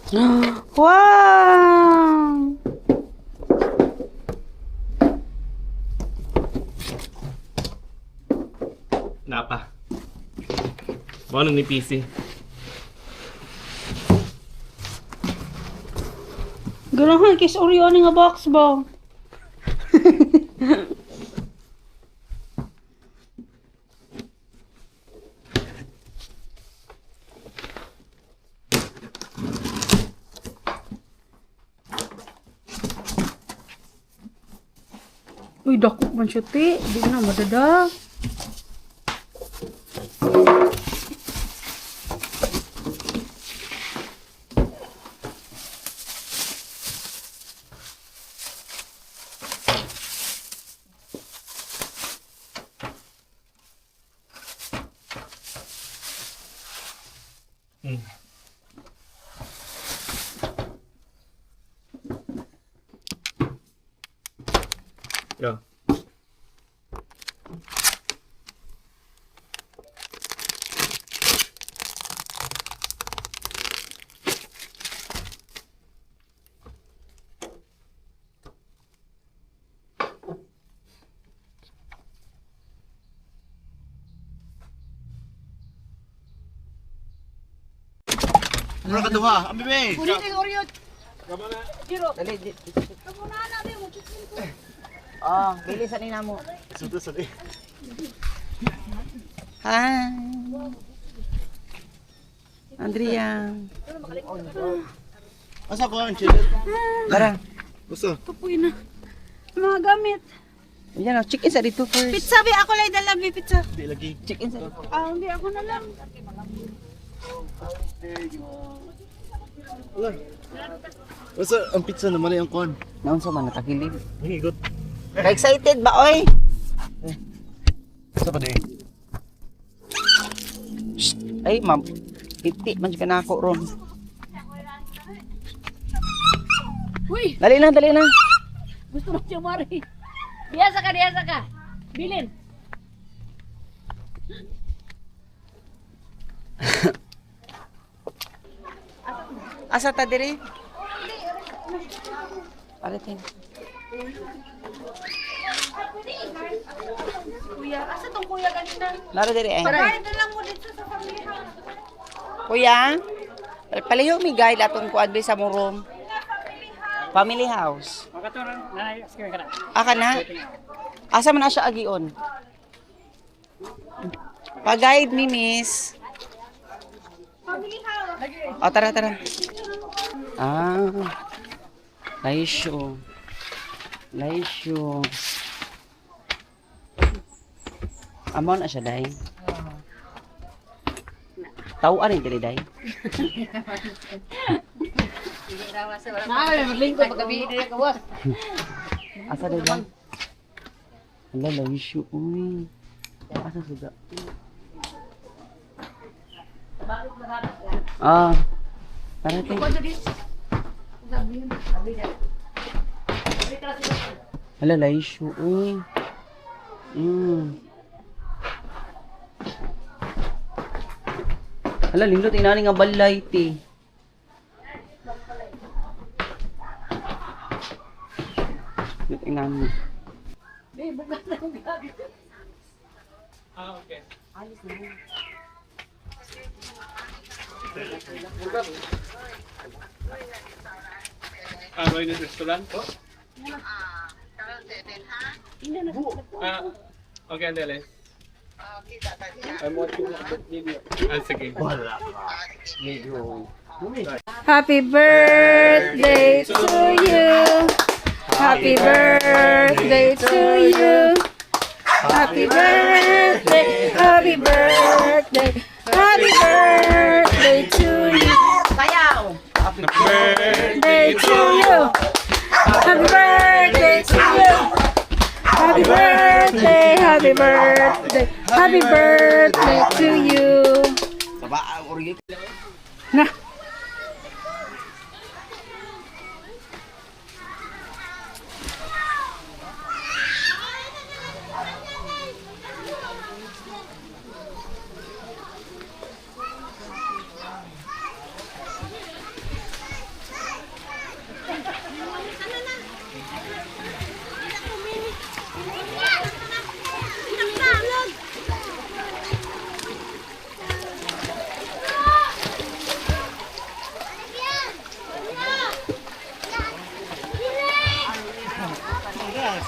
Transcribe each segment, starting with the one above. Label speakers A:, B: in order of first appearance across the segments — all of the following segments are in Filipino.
A: Wow!
B: Napa. Ano ni PC?
A: Ganahan, kiss Oreo nga box ba? Uy, dako man siya, te. Di na, madada.
B: Yeah.
C: Mura ka duha, ang bebe.
A: Kunin yung Oreo. Zero.
D: Dali,
A: Kamu na na, be.
D: oh, bilisan nina mo.
C: Sudo sa di.
D: Hi. Andrea.
C: Asa ko ang chili?
D: Tara.
C: Gusto?
A: Kapoy na. Mga gamit.
D: Yan o, chicken sa dito first.
A: Pizza, be. Ako lang dala, be. Pizza.
C: Di lagi.
D: Chicken sa dito.
A: Ah, hindi. Ako na lang.
C: Ala. Basta ang pizza naman ay ang kon.
D: Naon sa man nakakilib.
C: Hingigot.
D: Ka-excited ba, oy?
C: Asa pa di?
D: Ay, ma'am. Iti, man ka na ako ron.
A: Uy,
D: Dali na, dali na.
A: gusto mo siya, Mari. Diasa ka. Bilin.
D: Asa ta diri? Palitin.
A: Kuya, asa tong kuya kanina?
D: Naro diri eh.
A: Kahit na lang mo dito sa family house.
D: Kuya, paliho mi guide atong kuan sa mo room. Family house. Aka na? Asa man na siya agion? Pa-guide mi, miss.
A: Family house.
D: O, tara. Ah. Laisyo. Amo na siya, day. Tauan ni dili, day.
A: Maglingkod paggabi din ka, boss.
D: Asa day, day? Ala, laisyo, uy. Asa suga? Ah. Tara, tay. Ala, laisyo, uy. Ala, lindot inani nga balay, ti. Lindot inani.
B: Ah, okay. Roy ng restaurant po? Ah, okay, andale. I'm watching the video. Ah, sige.
A: Happy birthday to you. Happy birthday to you. Happy birthday. Happy birthday. Happy birthday to you.
D: Sayaw!
B: Happy birthday
A: To you. Happy birthday to you. Happy birthday. Happy birthday. Happy birthday to you.
C: Saba, origi.
A: Na.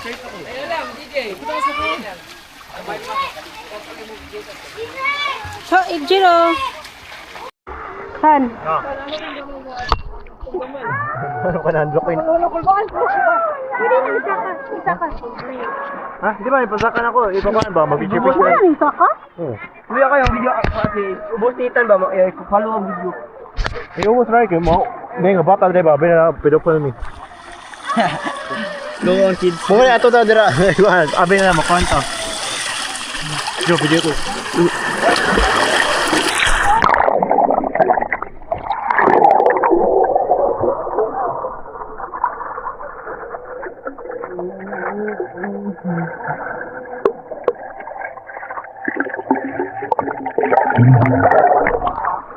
A: So, Jiro. Han.
C: Ano ka na, unlock ko yun.
A: Isa ka.
C: Ha? Di ba, ipasakan ako. Ipapakan ba? Mag-picture-picture.
A: Wala isa ka?
C: Oo.
E: Hindi ako yung video kasi ubos nitan ba follow ang video.
C: Eh, umos na kayo mo. Hindi nga, bata dre ba? Bina, pedofil mi.
E: Go on kids.
C: Muna, ato daw dira. Abi na mo, kwento. Video ko.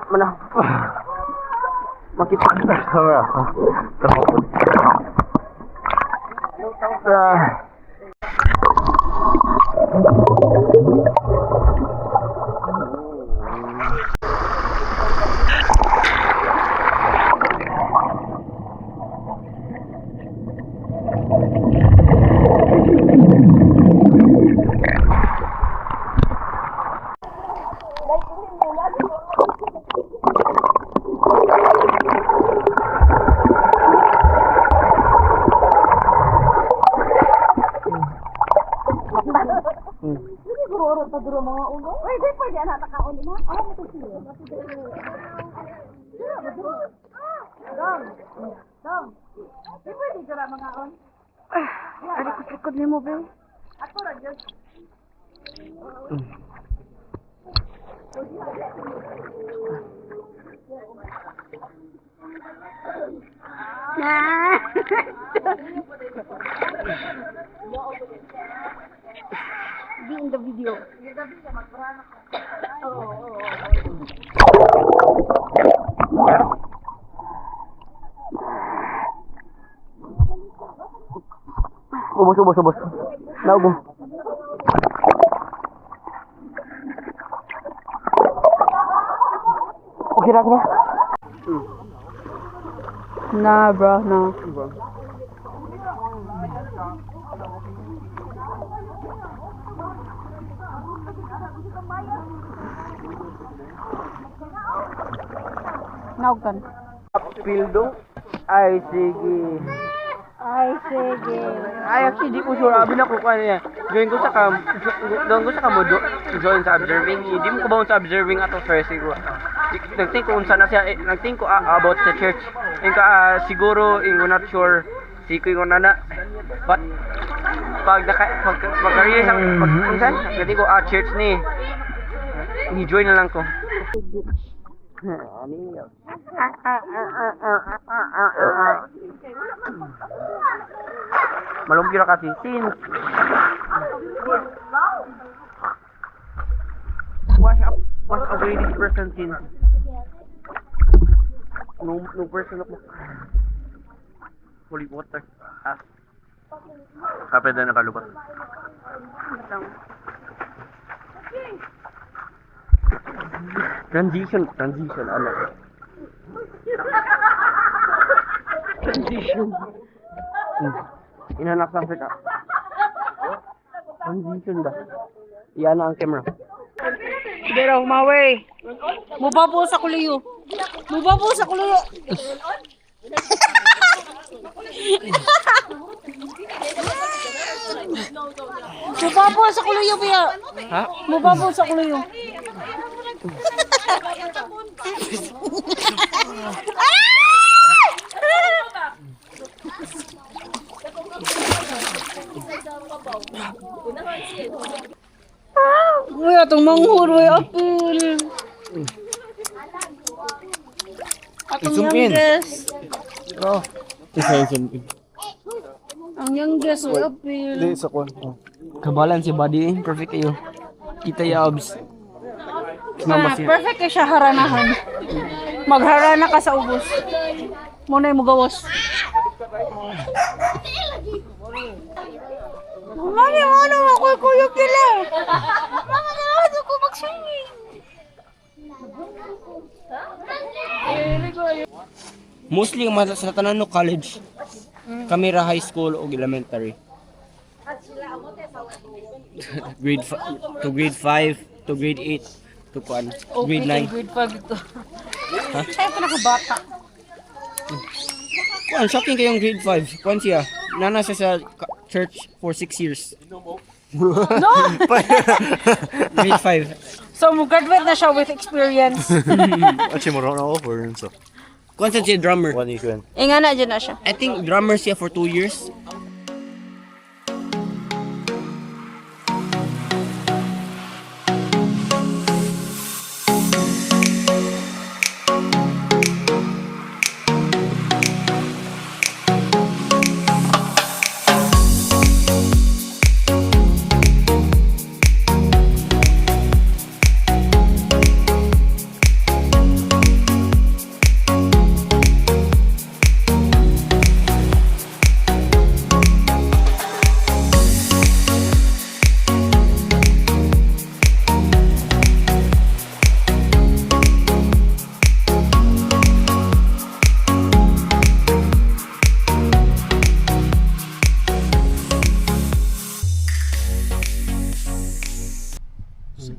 E: Mana? Makita kita
C: Kamera. Terpukul.
A: Uy, di pwede anak nakaon na. Ah, mo to siya. Dong. Di pwede jara mga on. Ari ko likod nimo be. Ako ra jud. Be in the video.
E: ubos. Naubo. Okay ra ko.
A: Nah, bro, no. Naugan.
E: Pildo. Ay sige. Ay actually di ko sure abi na ko kanya. Join ko sa join sa observing. Di mo ko ba sa observing ato first siguro. Nagting ko unsa na siya nagting ko about sa church. Siguro not sure si ko yung nana. But pag career sa unsan nagting ko church ni join na lang ko. Malungkot na kasi since wash away this person since no person ako holy water kapit na nakalubat transition ano transition inanak sa Africa transition ba iyan na ang camera
A: Hindi raw humaway. Mubapo sa kuliyo. Mubapo sa kuliyo, Pia.
E: ha
A: Mubapo sa kuliyo. Uy, atong manghur, uy, apil. Atong youngest.
C: Oh. Isa yung sumpin.
A: Ang youngest, uy, apil.
C: Hindi, sa kwan.
E: kabalan si body perfect kayo kita ya abs
A: Perfect kay siya haranahan. Magharana ka sa ubos. Muna yung mugawas. Ano ako kuya pila. Mama na ko mag-swimming.
E: mostly ang sa tanan no college camera high school o elementary To grade 5, to grade 8, to kuan, grade 9.
A: Grade 5 ito. Ay, pinakabata.
E: Kuan, shocking kayong grade 5. Kuan siya. Nana siya sa church for 6 years.
A: No!
E: Grade 5.
A: So, mag-graduate na siya with experience.
C: Actually, mo na over so.
E: Kuan siya drummer.
C: One equal.
A: Nga na, dyan na siya.
E: I think drummer siya for 2 years.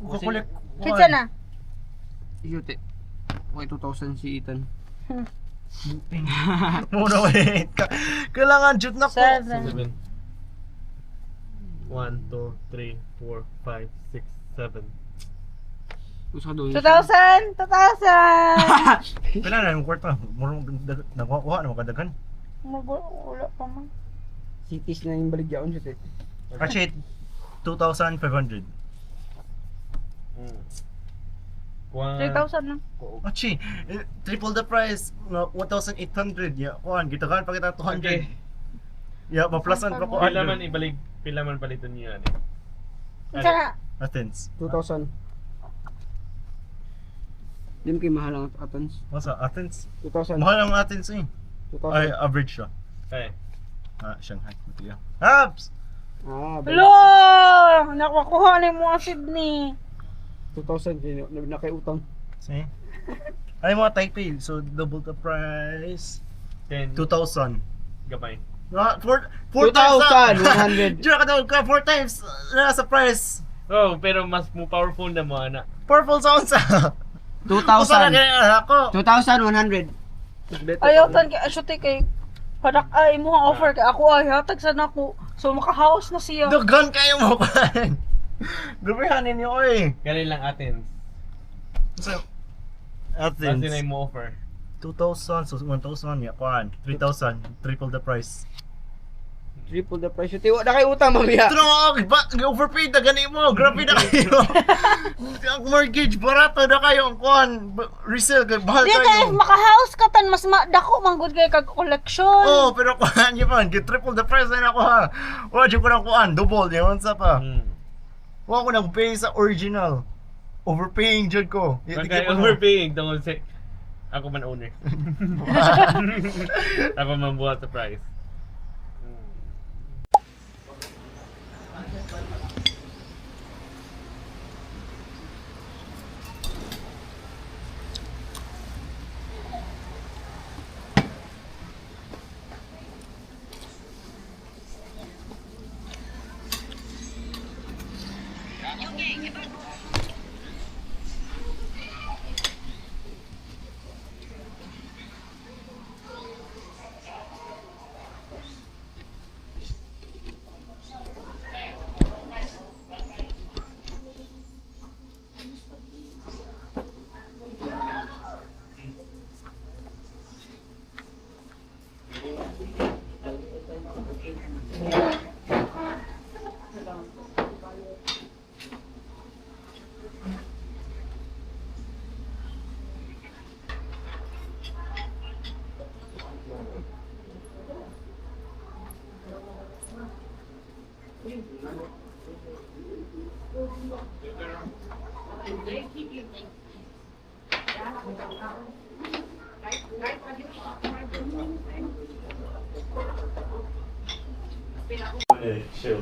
C: Kukulik.
A: Kitsa na.
E: Yote. Okay, 2,000 si Ethan.
C: Muna wait. Kailangan jut na ko.
A: 7.
B: 1, 2, 3, 4, 5, 6, 7.
E: Gusto ka doon.
A: 2,000! 2,000!
C: Kailangan na yung kwarta. Murong nakuha na makadagan.
A: Wala pa man.
E: Cities na yung baligyaon siya.
C: Actually, 2,500.
A: 3,000 na.
C: Actually, triple the price. 1,800. Yeah, kuhan. Gitagan pa kita 200.
B: Okay.
C: Yeah, maplasan pa ko.
B: Pila man ibalik, pila man paliton niyo ani.
A: Kitsa na.
C: Athens.
E: 2,000. Hindi mo kayo mahal ang Athens.
C: Masa, Athens?
E: 2,000.
C: Mahal ang Athens eh.
E: 2,000.
C: Ay, average siya.
B: Okay.
C: Shanghai. Matiya. Habs!
E: Ah,
A: Hello! Nakakuha na mo ang Sydney.
E: 2,000 na kay utang.
C: See? Ay, mga Taipei. So, double the price.
B: 10
C: 2,000.
B: gamay.
E: 2,100.
C: Diyan ka daw ka 4 times na sa price.
B: Oh, pero mas mo powerful na mo ana.
C: Purple sound sa.
E: 2,000.
C: Ako.
E: 2,100.
A: Ayaw tan kay Shoti kay padak ay mo ang offer kay ako ay hatag sa nako. So maka-house na siya.
C: Dugan kayo mo pa. Gabihanin niyo oy.
B: Kaya lang Athens.
C: So,
B: Kasi na
C: Athens.
B: mo offer.
C: 2,000 so 1,000 ya kuan. 3,000 triple the price.
E: Triple the price. Tiwa na kay utang mamaya.
C: Ito na overpaid na gani mo. Grabe na kayo. Ang mortgage barato na kayo ang kuan. Resale kay bahal
A: Di kay
C: kayo.
A: maka-house ka tan mas dako man gud kay kag collection.
C: Oh, pero kuan niyo man, get triple the price na ako ha. Wa jud ko na kuan, double yun sa pa. Wa ko nang pay sa original. Overpaying jud ko.
B: Kaya overpaying tungkol sa ako man owner. Ako man buhat sa price.
C: Chill.